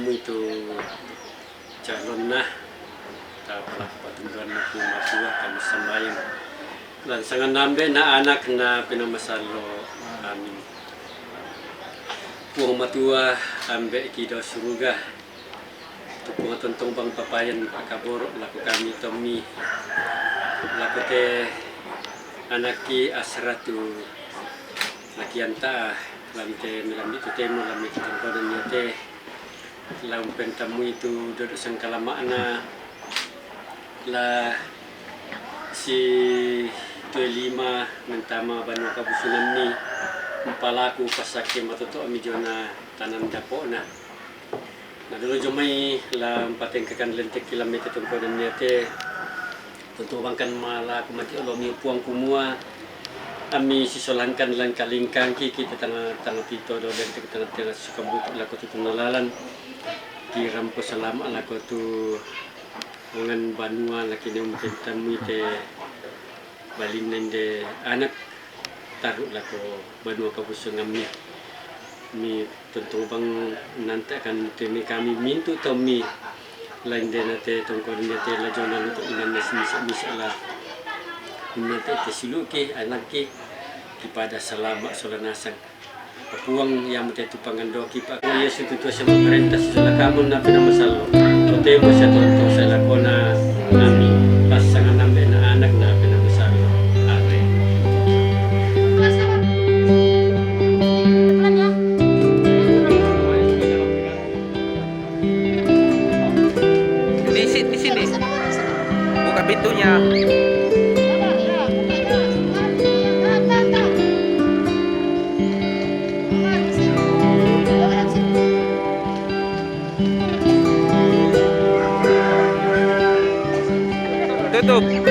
tamu itu calon na tapos patunduan na pumakuha kami sambayang lansangan nambe na anak na pinamasalo amin puang matua ambe kidaw suruga tu puang tontong bang papayan pakaboro laku kami tomi laku te anaki asratu laki anta lamte melambi tu temo lambi tu tengkodan yote lam pentamu itu duduk sangkalamakna la si 25 mentama banu kabusunan ni empalaku pasake matoto ami jona tanam dapo na dulu jomai la patengkakan lentek kilometer tengkodan yote tentu bangkan mala kumati olomi puang kumua ami sisolankan lang kalingkang kita tanga tito do dan tanga sukabut laku tu nalalan kiram ko salama laku tu ngan banua laki ne mungkin tamu te balin nende anak taruh laku banua kabusung ami mi tentu bang nanti akan temi kami mintu tomi lain dena te tongkol te la jona untuk inan misa lah nanti te siluki anak ki kepada selama solanasan pepuang yang mete tupangan doki pak ya situ tu sama perintah sudah kamu na pina masalo to temo sa tonto sa lakona nami pasangan nambe na anak na pina masalo are Di sini buka pintunya. Tutup.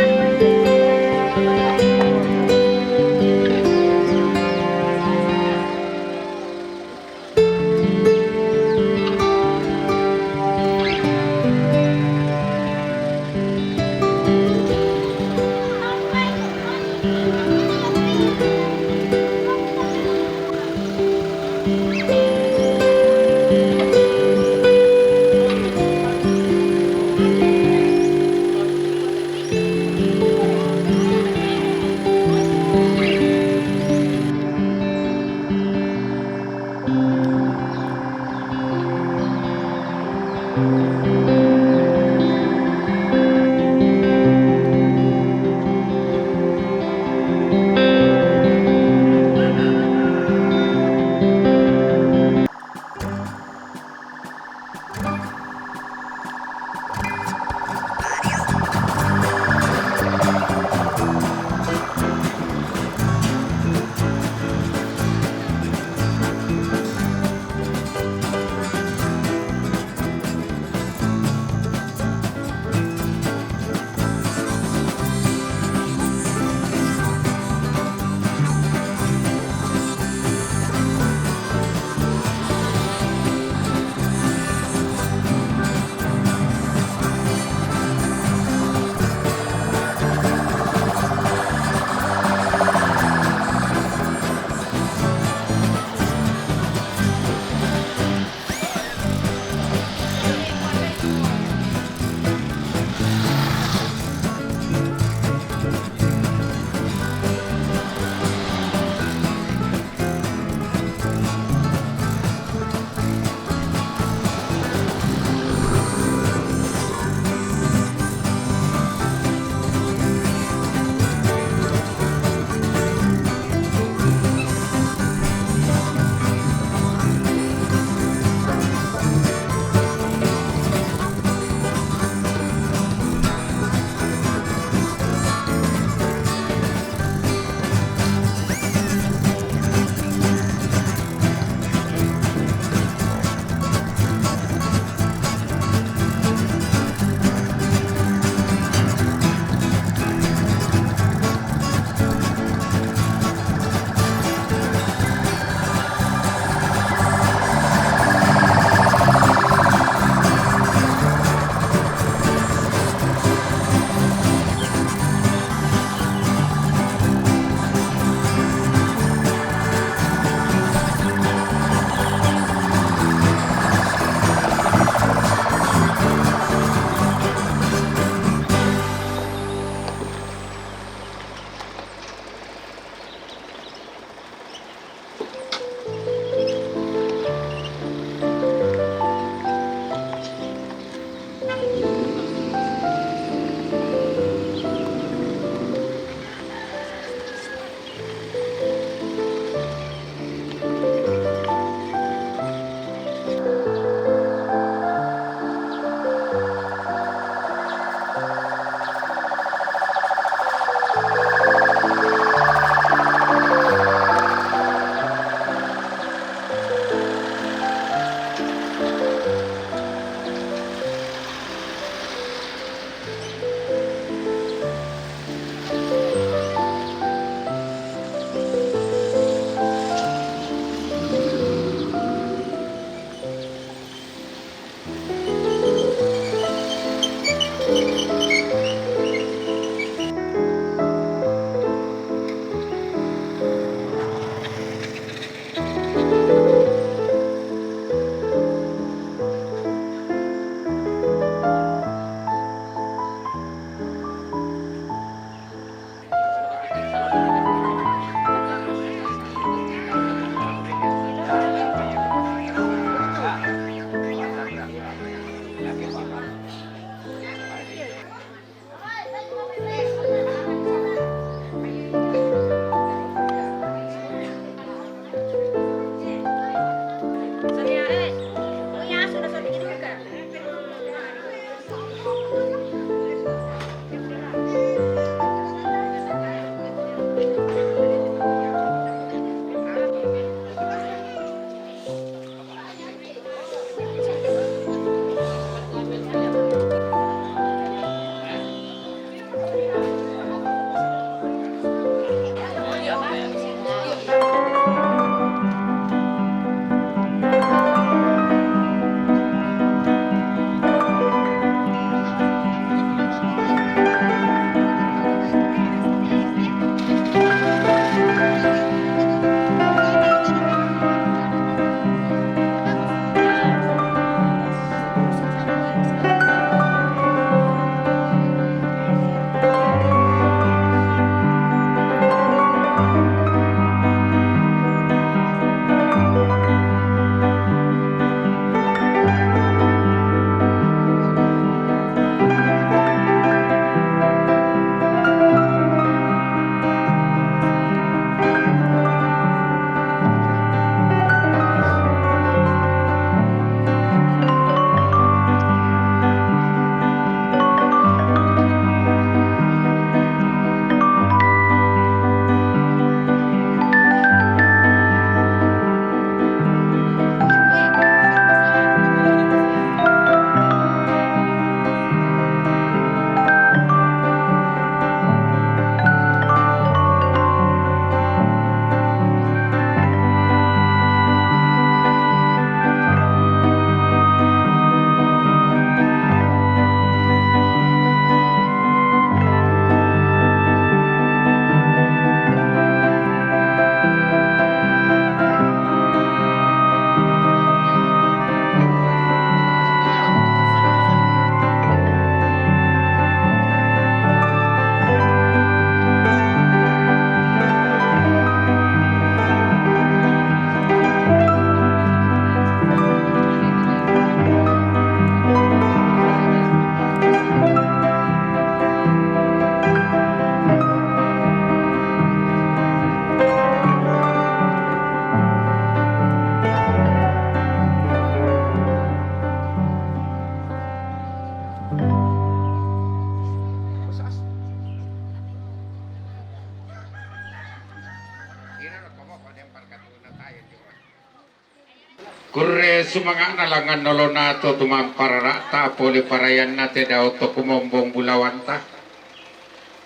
sumanga nalangan nolona to tumampara ta pole parayan na te daw to kumombong bulawanta.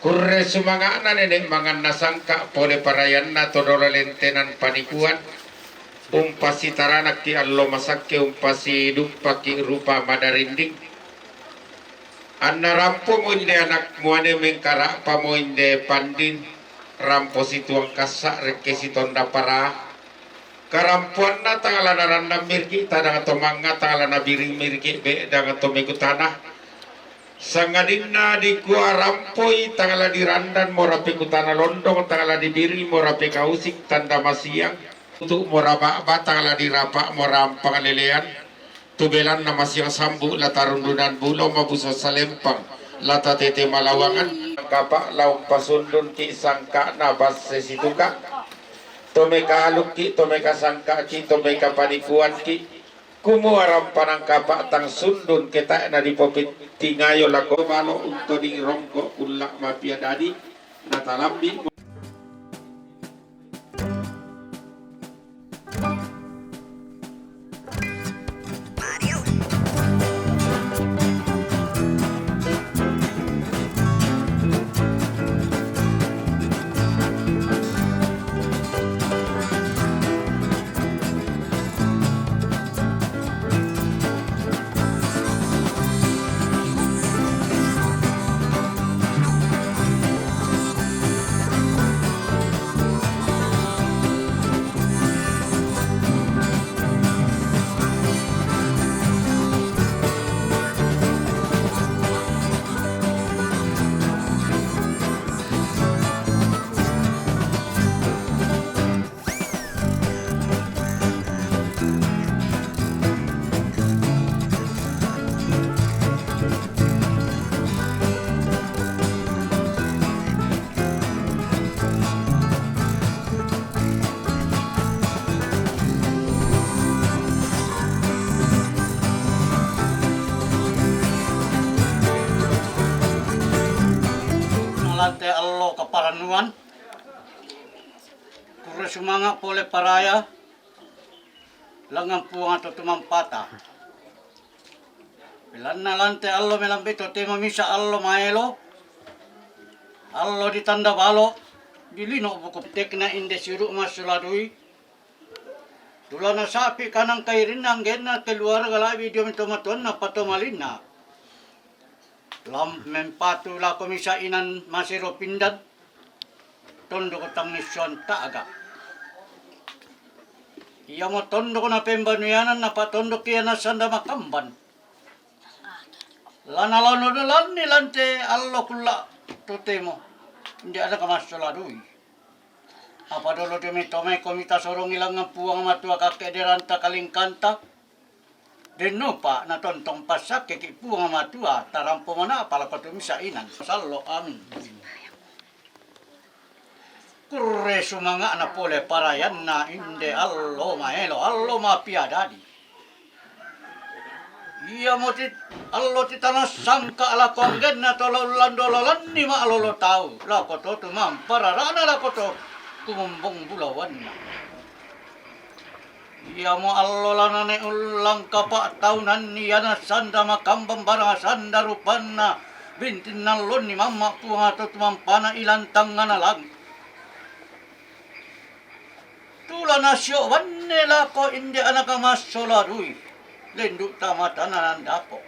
Kurre sumanga na nenek mangan nasangka pole parayan na to dololentenan panikuan. Umpasi taranak ki allo masakke umpasi dumpaki rupa madarinding. Anna rampo mo inde anak muane mengkara pa mo inde pandin. Rampo situang kasak rekesi tonda para. Karampuan na tangala naranda mirki tadang ato manga tangala na biring mirki be dang ato megutana sangadin na di gua rampoi tangala di randan morapi kutana londong tangala di biri morapi kausik tanda masiang untuk moraba tangala di rapa moram pangalelean tubelan na masiang sambu latarundunan bulo mabuso salempang lata tete malawangan kapak laung pasundun ki sangka na bas sesituka tomeka haluk ki, tomeka sangka ki, tomeka panikuan ki kumuaram panang kapak tang sundun kita na di popit tingayo lako balo untuk di rongko ulak mapia dadi natalambi. Lante allo kaparanuan kure sumanga pole paraya langang puang atau tumampata bilan na lante allo melambito tema misa allo maelo allo ditanda balo dilino buku tekna inde siru masuladui tulana sapi kanang kairin ang gena keluar gala video mitomaton na patomalina lam mempatu la komisa inan masiro pindat tondo ko tang nisyon taaga iya mo tondo ko na pembanuyanan na patondo kiya na sanda makamban lana lano dolan ni lante allo kula tutemo hindi ada kamasoladui apa dolo demi tome komita sorong ilang nga puang matua kakederanta kalingkanta Deno pa na tontong pasak kekipu nga matua tarampo mana pala patumisa inan sallo amin. Kurre sumanga na pole parayan na inde allo maelo allo mapiadadi. Iya motit allo titanas sangka ala konggen na tololan dololan ni maalolo tau lako to tumam pararana lako to kumumbong bulawan na. Iya mo allola na ulang kapak tahunan niya na sanda makambang barang sanda rupan na bintin na lon ni mama puang ato tumampana ilantang nga nalang. Tula na siyo wanela ko hindi anak amasoladui lenduk tamatan na nandapo.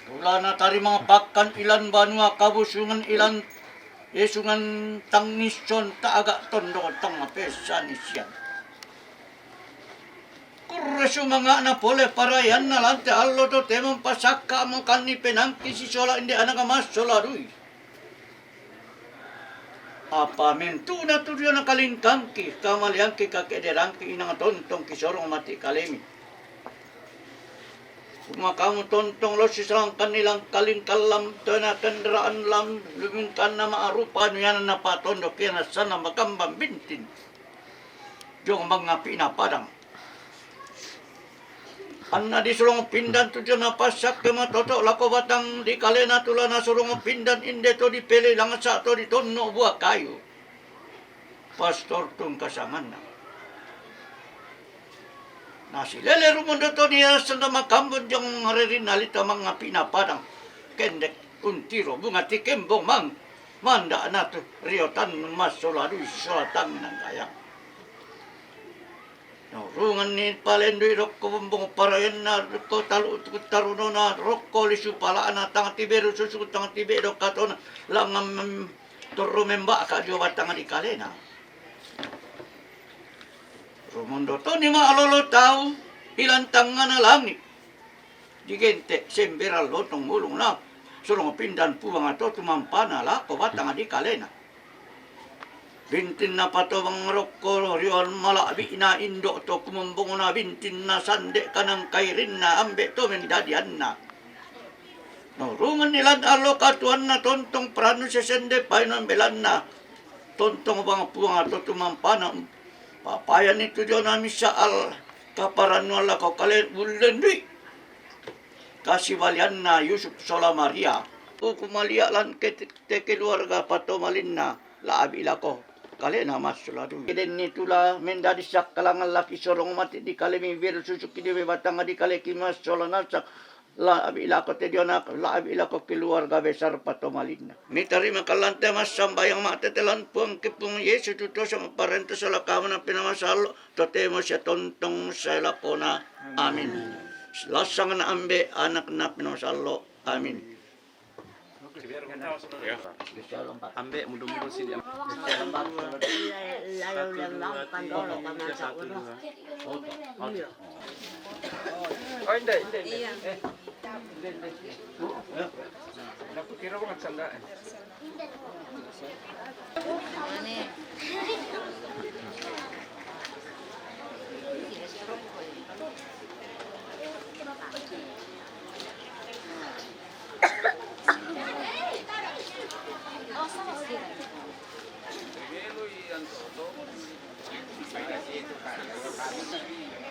Tula na tari mga bakkan ilan banua kabusungan ilan yesungan tangnisyon taaga tondo tang mapesan isyan. Kurresu mga na pole parayan na lante allo to temang pasaka mo kanni penangki si sola hindi anak mas sola rui. Apa mentu na tudyo na kalingkangki kamaliangki kakederangki inang tontong kisorong mati kalemi. Kung kamu tontong lo sisalang kanilang kalingkalam to na kendaraan lam lumingkan na maarupa nuyan na patondok yan na sana makambang bintin. Jong mga pinapadang. Anna di surong pindan tu na pasak ke matoto lako batang di kalena tula na surong pindan inde to di pele lang sa to di tonno buah kayu. Pastor tung kasangan na. Nasilele rumundo to niya sa namakambod yung marerinalit ang mga pinapadang kendek kuntiro bunga tikembong manda na to riotan masolado isolatan ng kaya. Rungan ni palendoy rokko bumbong parayan na rokko taruno na rokko lisu pala na tang tibero susu tang tibero katon langam turumemba ka jowa tang di kalena. Rumundo to ni maalolo tao hilantangan na langit. Digente semberal lotong mulong na sulong pindan puwang ato tumampana la ko batang di kalena. Bintin na pato bang rokko riol malabi na indo to kumumbong na bintin na sande kanang kairin na ambe to mendadian na. Norungan nila alo katuan na tontong prano sa sende pa ng belan na tontong bang puwang ato tumampana. Papayan ito diyo namin sa kaparan wala ko kalen ulendi. Kasi walian na Yusuf Sola Maria. O kumalia lan te keluarga pato malin na laabila ko. Kali na mas sulado. Keden nitula mendadi sak kalangan laki sorong mati di kali mi vir susuki di batang di kali kimas solana sak laabila ko te diyo na laabila ko keluarga besar pato malin na. Ni tarima kalante mas sambayang matetelan puang kipung Yesus tuto sa parento sa lakaman ng pinamasalo totemo siya tontong sa lakona. Amin. Lasang na ambe anak na pinamasalo. Amin. Ambe mudah-mudahan sih dia. Lalu lang pandolo ka man sa ulo. Oh, hindi. Dapat kira ko magsanda.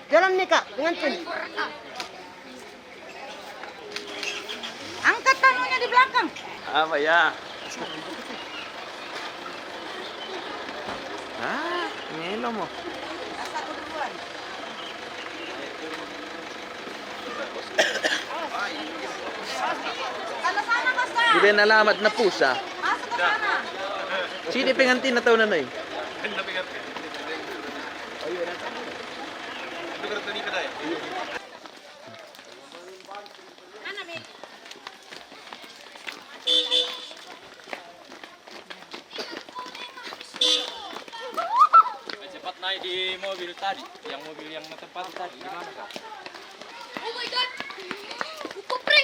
Dalam nih kak, ngantun. Angkat tangannya di belakang. Apa ya? Ngelo mo. Sana basta. Di ba nalamat na pusa? Masuk ke sana. Sini pengantin na taon na noy. Cepat naik di mobil tadi, yang mobil yang tempat tadi di mana kak? Oh my god! Kupre!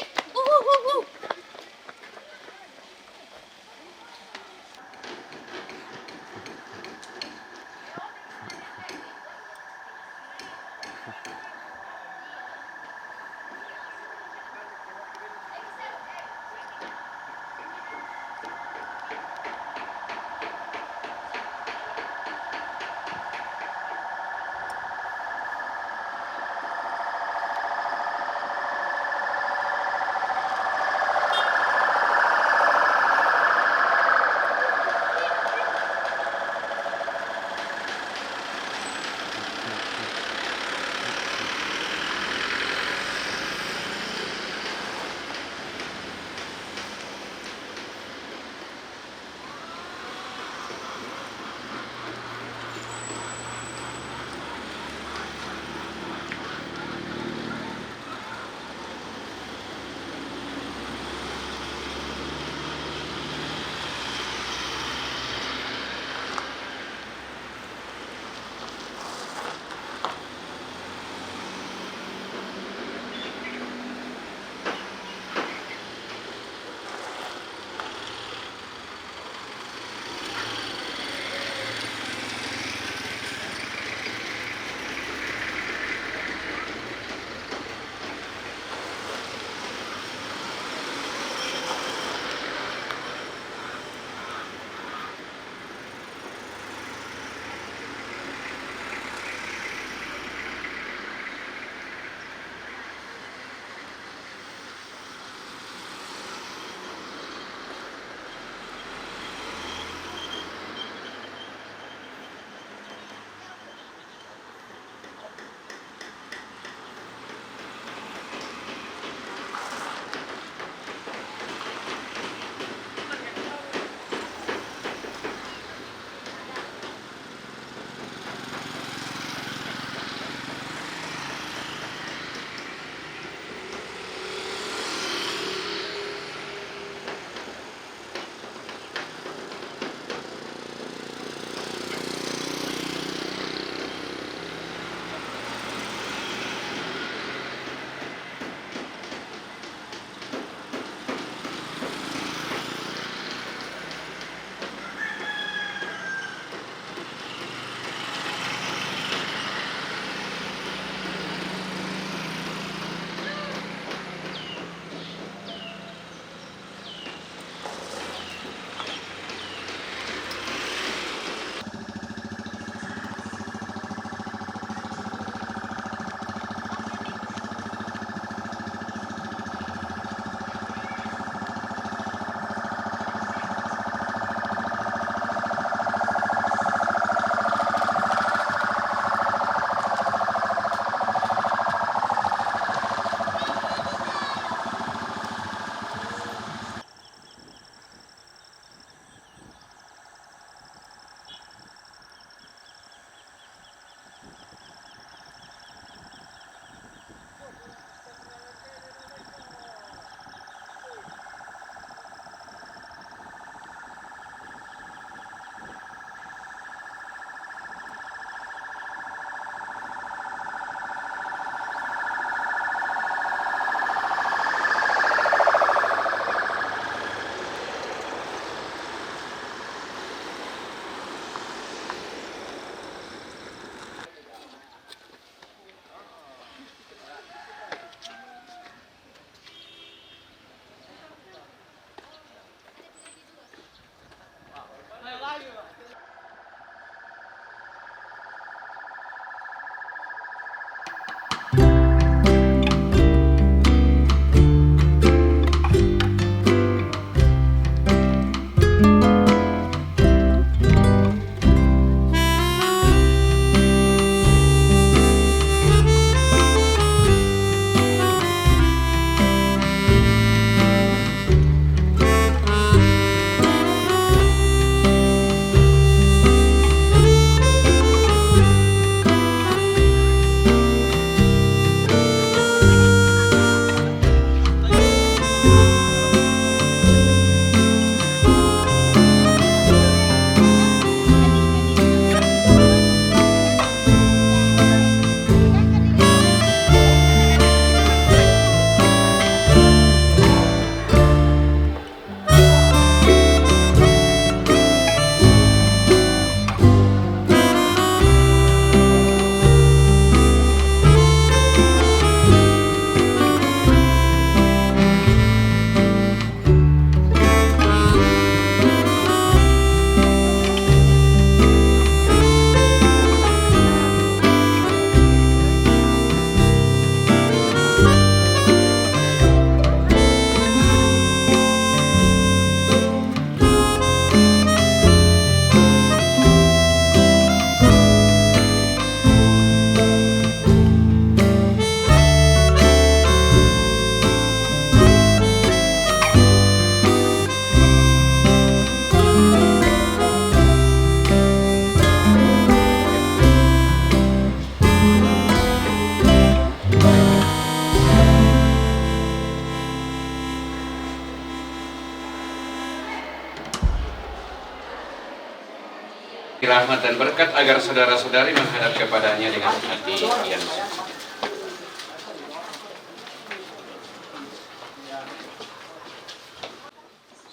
rahmat dan berkat agar saudara-saudari menghadap kepadanya dengan hati yang suci.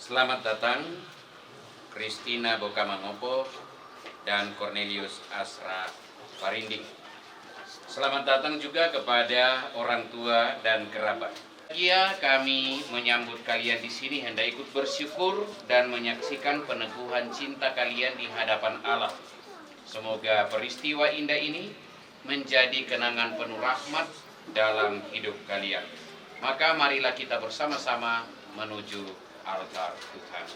Selamat datang Christina Bokamangopo dan Cornelius Asra Parinding. Selamat datang juga kepada orang tua dan kerabat. Kami menyambut kalian di sini hendak ikut bersyukur dan menyaksikan peneguhan cinta kalian di hadapan Allah. Semoga peristiwa indah ini menjadi kenangan penuh rahmat dalam hidup kalian. Maka marilah kita bersama-sama menuju altar Tuhan.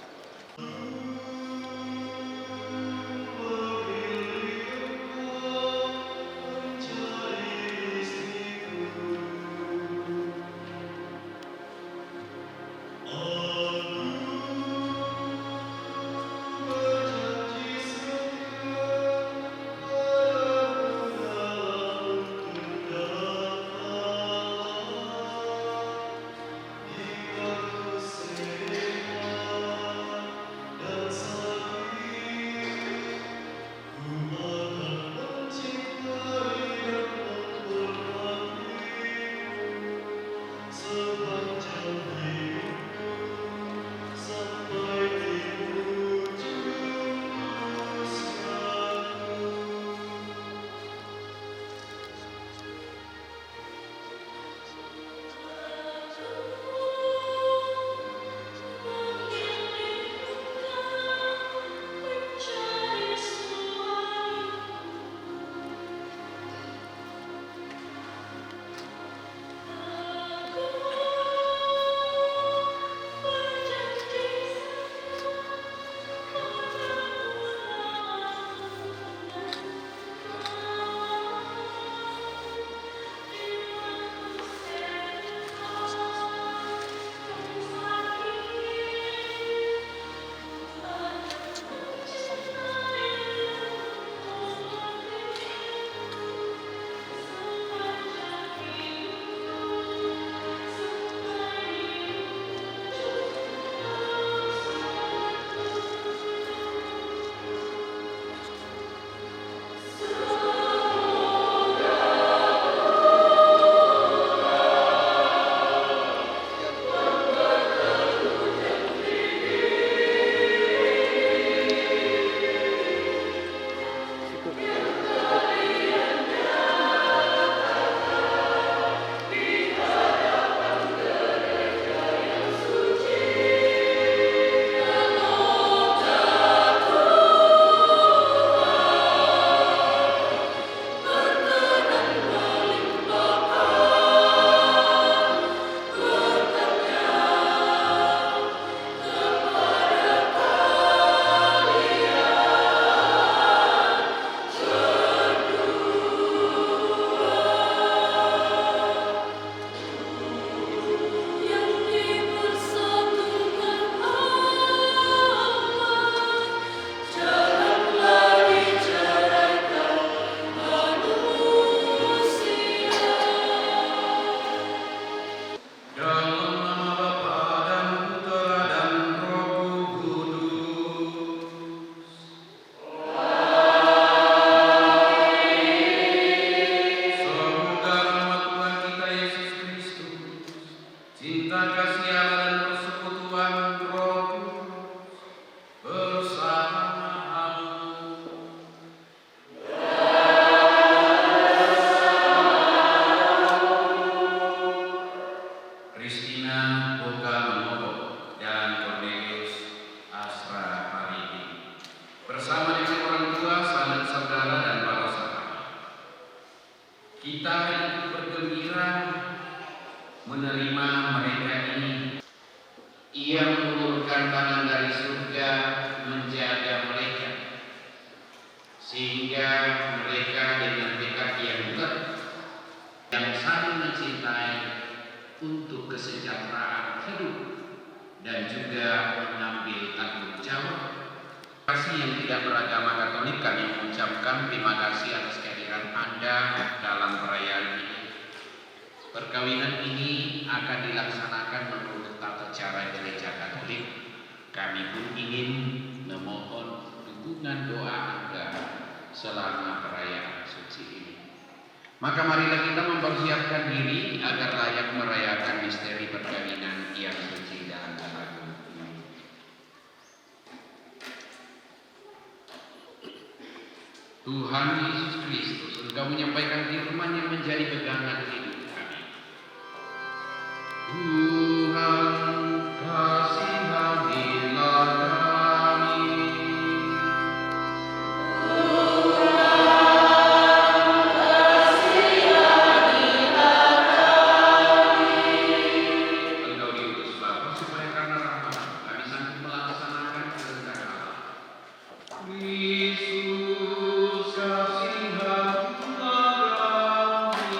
menerima mereka ini. Ia mengulurkan tangan dari surga menjaga mereka, sehingga mereka dengan tekad yang kuat yang saling mencintai untuk kesejahteraan hidup dan juga mengambil tanggung jawab. Terima kasih yang tidak beragama Katolik, kami mengucapkan terima kasih atas kehadiran Anda dalam perayaan ini. Perkawinan ini akan dilaksanakan menurut tata cara Gereja Katolik. Kami pun ingin memohon dukungan doa Anda selama perayaan suci ini. Maka marilah kita mempersiapkan diri agar layak merayakan misteri perkawinan yang suci dan agung ini. Tuhan Yesus Kristus, Engkau menyampaikan firman yang menjadi pegangan hidup kami. Tuhan, kasihanilah kami. Engkau diutus Bapa supaya karena rahmat kami sanggup melaksanakan kehendak Allah. Kristus, kasihanilah kami.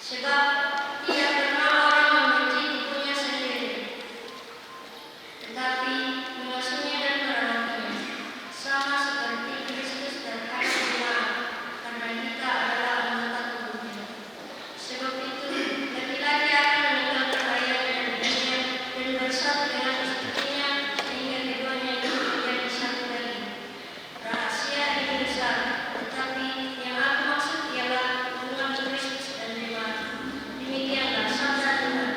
Sebab tidak pernah orang membenci ibunya sendiri, tetapi mengasuhnya dan merawatnya, sama seperti Kristus terhadap jemaat, karena kita adalah anggota tubuhnya. Sebab itu, ketika dia akan meninggalkan ayah dan ibunya dan bersatu dengan istrinya, sehingga keduanya itu menjadi satu daging. Rahasia ini besar, tetapi yang aku maksud ialah hubungan Kristus dan jemaat. Demikianlah sabda Tuhan.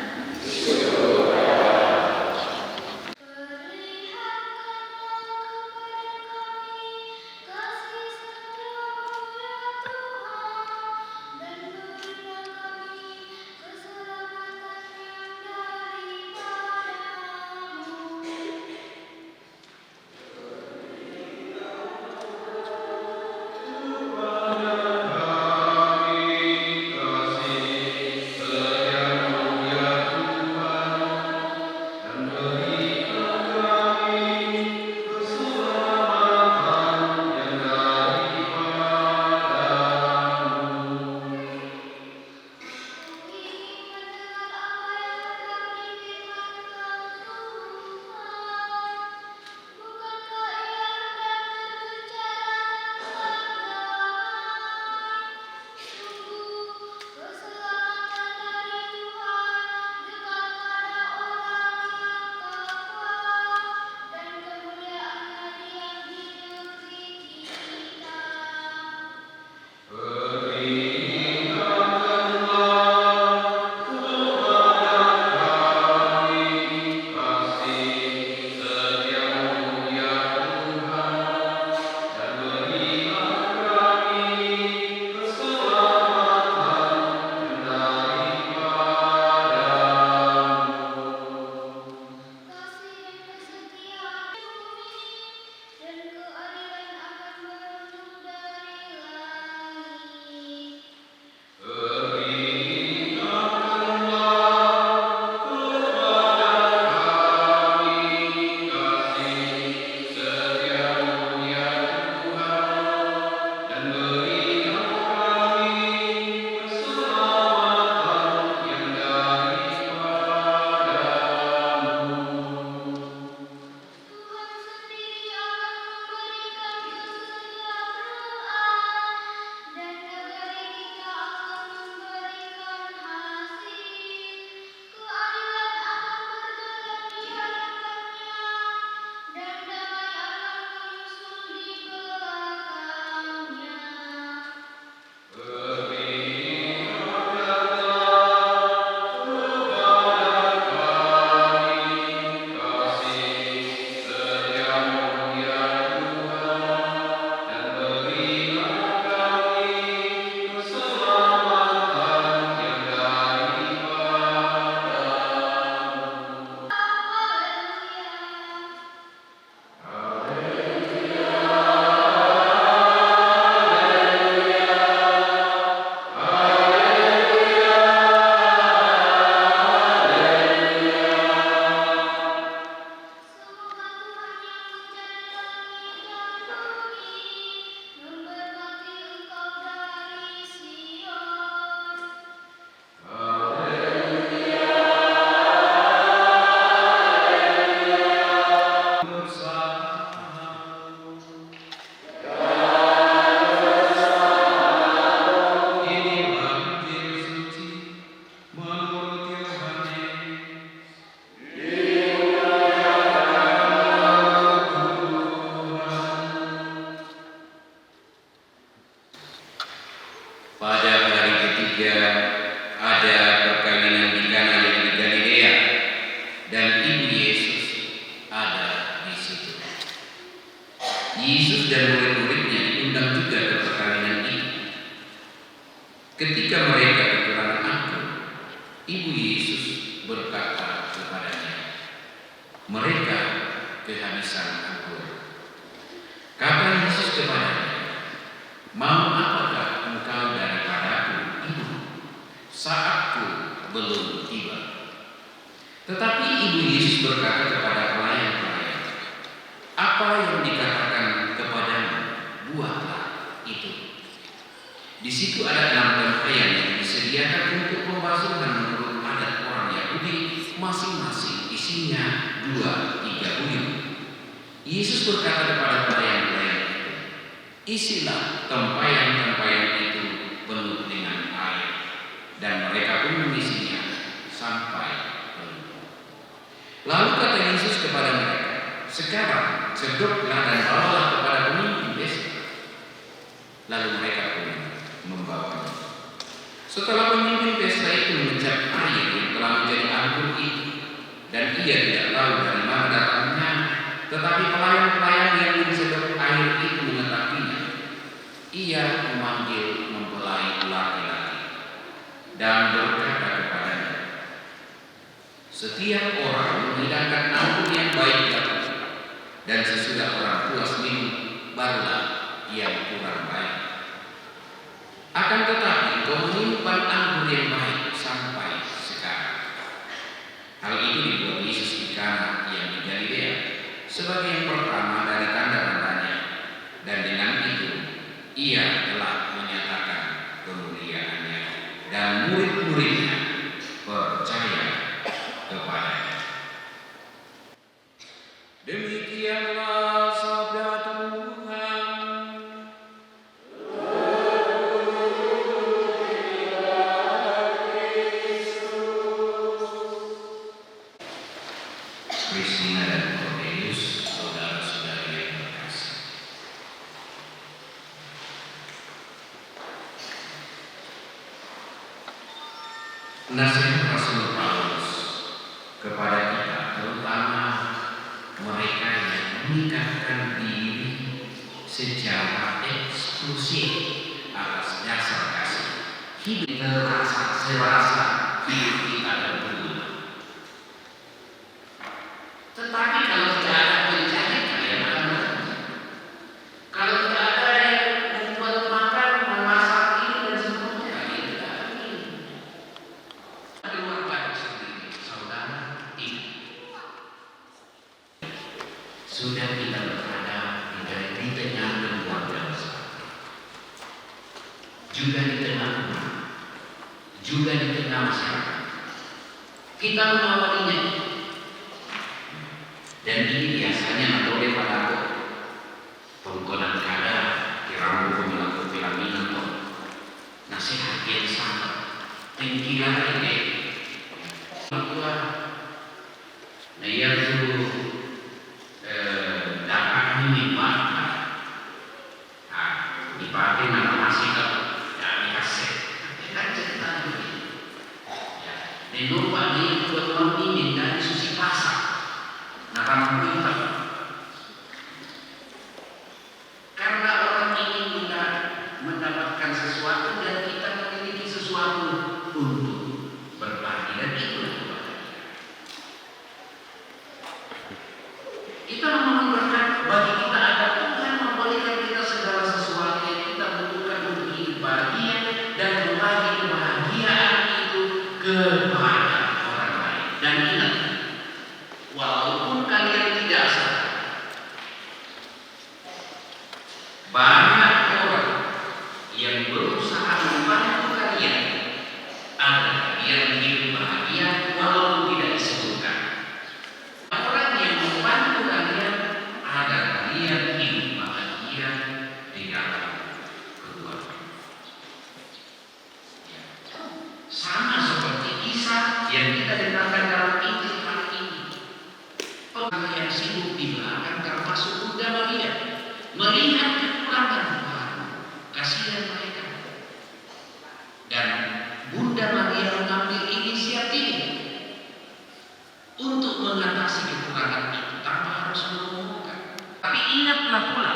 Pada hari ketiga ada perkawinan di Kana yang di Galilea, dan ibu Yesus ada di situ. Yesus dan murid-muridnya diundang juga ke perkawinan itu. Ketika mereka kekurangan anggur, ibu Yesus berkata kepadanya, "Mereka kehabisan anggur." Kata Yesus kepadanya, "Mau apakah engkau daripadaku, ibu? Saatku belum tiba." Tetapi ibu Yesus berkata kepada pelayan-pelayan, "Apa yang dikatakan kepadamu, buatlah itu." Di situ ada 6 tempayan yang disediakan untuk pembasuhan menurut adat orang Yahudi, masing-masing isinya 2-3 buyut. Yesus berkata kepada pelayan-pelayan itu, isilah tempayan-tempayan itu penuh dengan air, dan mereka pun mengisinya sampai penuh. Lalu kata Yesus kepada mereka, sekarang sedotlah dan bawalah kepada pemimpin pesta. Lalu mereka pun membawanya. Setelah pemimpin pesta itu mengecap air yang telah menjadi anggur itu, dan ia tidak tahu dari mana datangnya, tetapi pelayan-pelayan yang mensedot air itu mengetahuinya, ia memanggil mempelai laki-laki dan berkata kepadanya, setiap orang menghidangkan anggur yang baik dapat, dan sesudah orang puas minum, barulah yang kurang baik. Akan tetapi engkau menyimpan anggur yang baik sampai sekarang. Hal itu dibuat Yesus di Kana yang di Galilea sebagai yang pertama dari tanda-tandanya, dan dengan itu ia telah menyatakan kemuliaannya, dan murid-muridnya percaya kepadanya. Demikianlah sabda Tuhan. Kristina dan Cornelius, saudara-saudara yang terkasih. Nasihat Rasul Paulus kepada kita, terutama mereka yang menikahkan diri secara eksklusif atas dasar kasih, hidup serasa hidup kita berguna. Tetapi kalau tidak ada pencari, kalian akan berhenti. Kalau tidak ada yang membuat makan, memasak ini dan semuanya, kalian tidak akan minum. Keluar baik sendiri, saudara, tidak. Sudah kita berada di tengah keluarga besar, juga di tengah rumah, juga di tengah masyarakat. Kita mengawalinya. Dan ini biasanya menoleh pada penggunaan kada, kiramu pemilaku filaminan atau nasihat yang sama. Tinggilah ini, bahwa ia itu dapat menimbulkan dipakai nama masih dari kaset. Kan cerita begini. Di luar ini buat ini dari susi pasar. Karena orang ingin mendapatkan sesuatu dan kita memiliki sesuatu untuk berbagi, dan itulah kebahagiaan. Kita memohon berkat bagi kita agar Tuhan memberikan kita segala sesuatu yang kita butuhkan untuk hidup bahagia dan berbagi kebahagiaan itu kepada orang lain. Dan ingat, walaupun kalian tidak sadar, banyak orang yang berusaha membantu kalian agar kalian hidup bahagia walaupun tidak disebutkan. Orang yang membantu kalian agar kalian hidup bahagia di dalam keluarga. Sama seperti kisah yang kita dengarkan dalam Injil hari ini. Orang yang sibuk di belakang termasuk Bunda Maria melihat kekurangan Tuhan, kasihan mereka, dan Bunda Maria mengambil inisiatif untuk mengatasi kekurangan itu tanpa harus mengumumkan. Tapi ingatlah pula,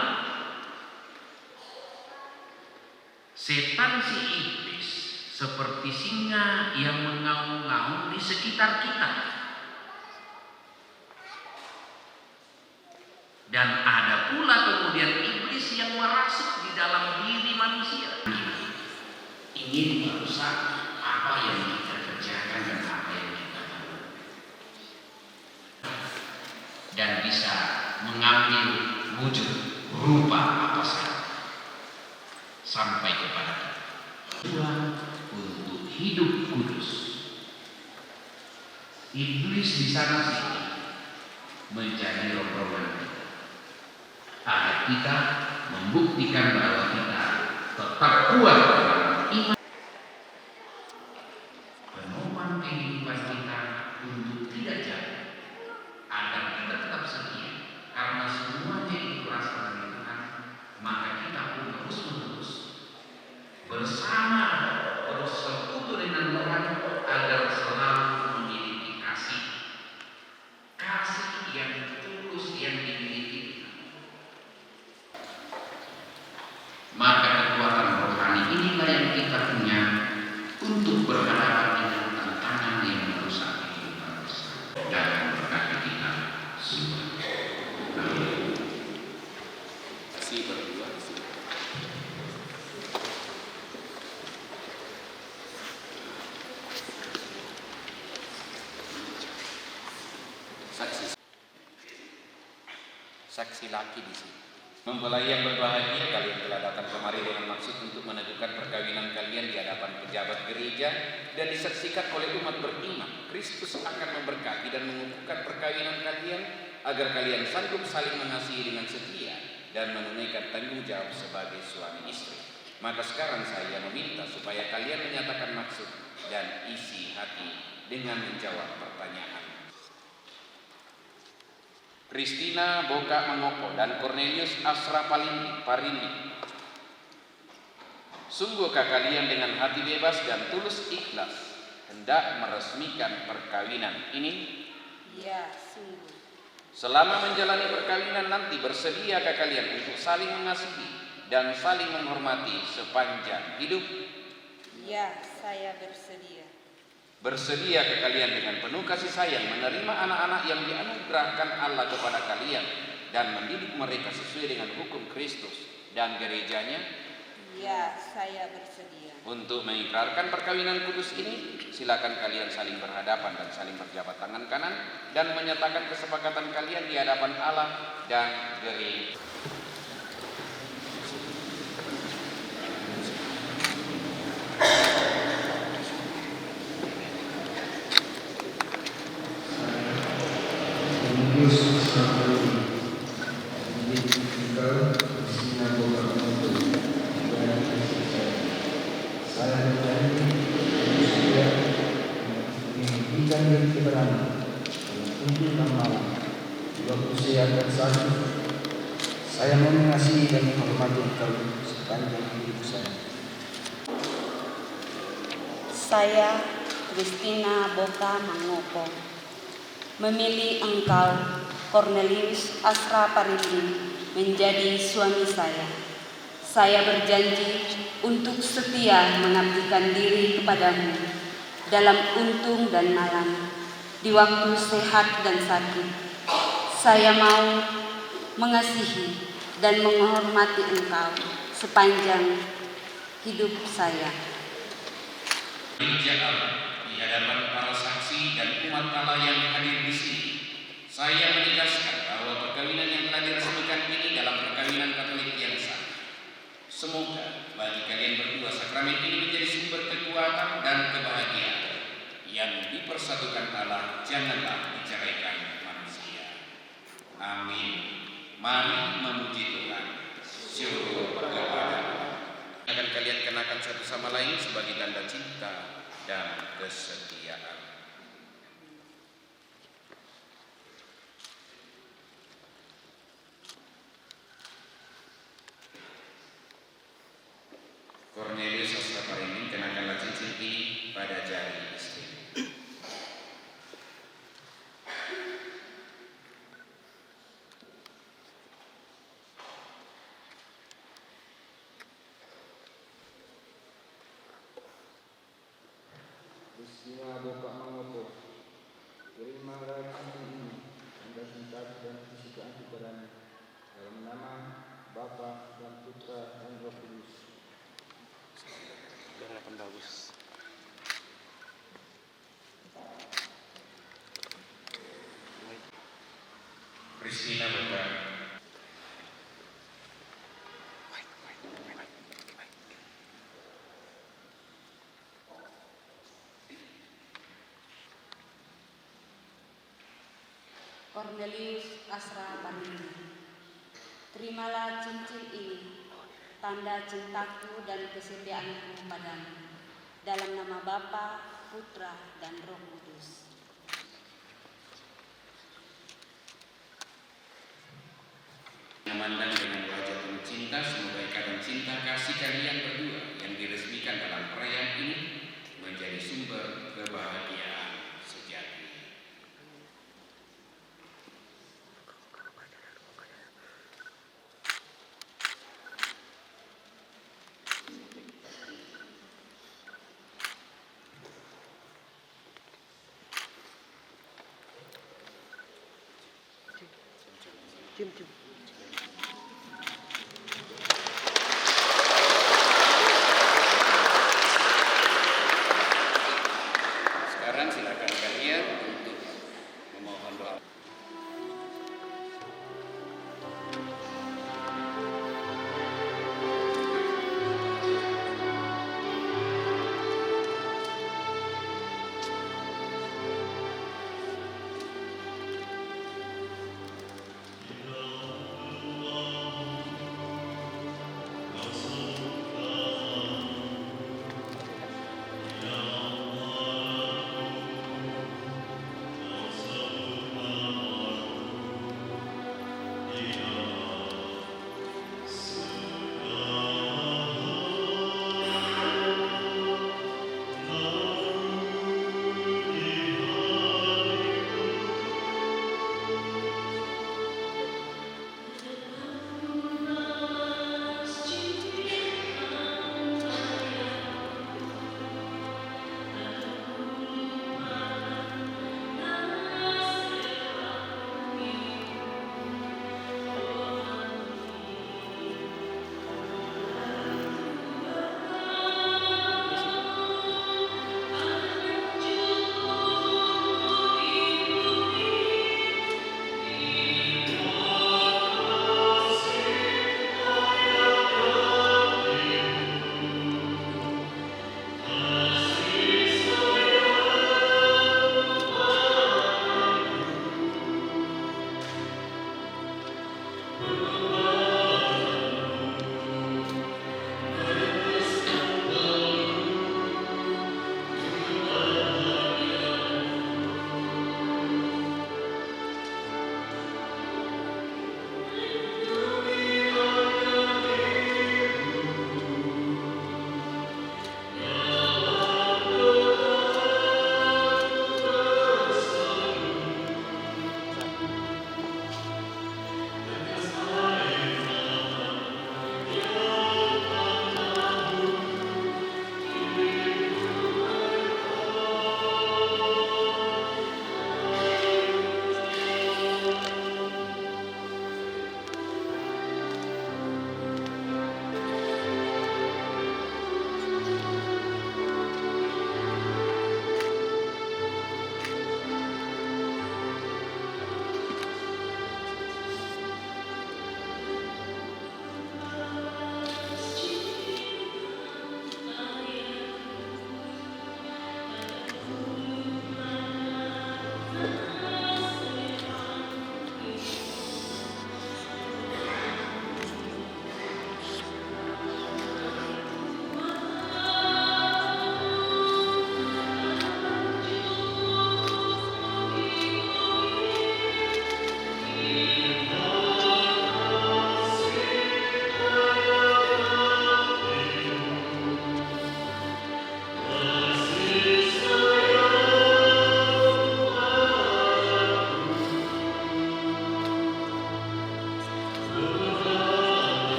setan si iblis seperti singa yang mengaum-ngaum di sekitar kita. Dan ada pula kemudian iblis yang merasuk di dalam diri manusia. Ingin merusak apa yang kita kerjakan dan apa yang kita lakukan. Dan bisa mengambil wujud rupa apa saja sampai kepada kita. Tuhan untuk hidup kudus. Iblis di sana sini menjadi rombongan agar kita membuktikan bahwa kita tetap kuat dalam iman. Penopang kehidupan kita untuk tidak jatuh, agar kita tetap setia, karena semuanya ikhlas dari Tuhan, maka kita pun terus-menerus bersama terus sekutu dengan Tuhan agar selalu memiliki kasih yang tulus yang dimiliki. Maka kekuatan rohani inilah yang kita punya untuk berhadapan dengan tantangan yang merusak kehidupan bersama dan memberkati kita semua. Amin. Si berdua. Saksi laki di sini. Mempelai yang berbahagia, kalian telah datang kemari dengan maksud untuk meneguhkan perkawinan kalian di hadapan pejabat gereja dan disaksikan oleh umat beriman. Kristus akan memberkati dan mengukuhkan perkawinan kalian agar kalian sanggup saling mengasihi dengan setia dan menunaikan tanggung jawab sebagai suami istri. Maka sekarang saya meminta supaya kalian menyatakan maksud dan isi hati dengan menjawab pertanyaan. Christina Boka Mangopo dan Cornelius Asra Parindi, sungguhkah kalian dengan hati bebas dan tulus ikhlas hendak meresmikan perkawinan ini? Ya, sungguh. Selama menjalani perkawinan nanti, bersediakah kalian untuk saling mengasihi dan saling menghormati sepanjang hidup? Ya, saya bersedia. Bersediakah kalian dengan penuh kasih sayang menerima anak-anak yang dianugerahkan Allah kepada kalian dan mendidik mereka sesuai dengan hukum Kristus dan gerejanya? Ya, saya bersedia. Untuk mengikrarkan perkawinan kudus ini, silakan kalian saling berhadapan dan saling berjabat tangan kanan dan menyatakan kesepakatan kalian di hadapan Allah dan gereja. Saya mau mengasihi dan menghormati engkau sepanjang hidup saya. Saya, Christina Boka Mangopo, memilih engkau, Cornelius Asra Parindi, menjadi suami saya. Saya berjanji untuk setia mengabdikan diri kepadamu dalam untung dan malam, di waktu sehat dan sakit. Saya mau mengasihi dan menghormati engkau sepanjang hidup saya. Gereja Allah di hadapan para saksi dan umat Allah yang hadir di sini, saya menegaskan bahwa perkawinan yang telah diresmikan ini dalam perkawinan Katolik yang sah. Semoga bagi kalian berdua sakramen ini menjadi sumber kekuatan dan kebahagiaan yang dipersatukan Allah, janganlah diceraikan manusia. Amin. Mari memuji Tuhan. Syukur kepada Allah. Akan kalian kenakan satu sama lain sebagai tanda cinta dan kesetiaan. Cornelius Asra Parindi, kenakanlah cincin ini pada jari istri. Christina Boka Mangopo, terimalah cincin ini, tanda cinta dan kesukaan kepadamu, dalam nama Bapa dan Putra dan Roh Kudus. Harapan bagus. Christina Boka. Cornelius Asra Parindi. Terimalah cincin ini, tanda cintaku dan kesetiaanku padamu. Dalam nama Bapa, Putra, dan Roh Kudus. Memandang dengan wajah penuh cinta, semoga ikatan cinta kasih kalian berdua yang diresmikan dalam perayaan ini menjadi sumber kebahagiaan sejati. Cium. Sekarang silakan kalian untuk memohon doa.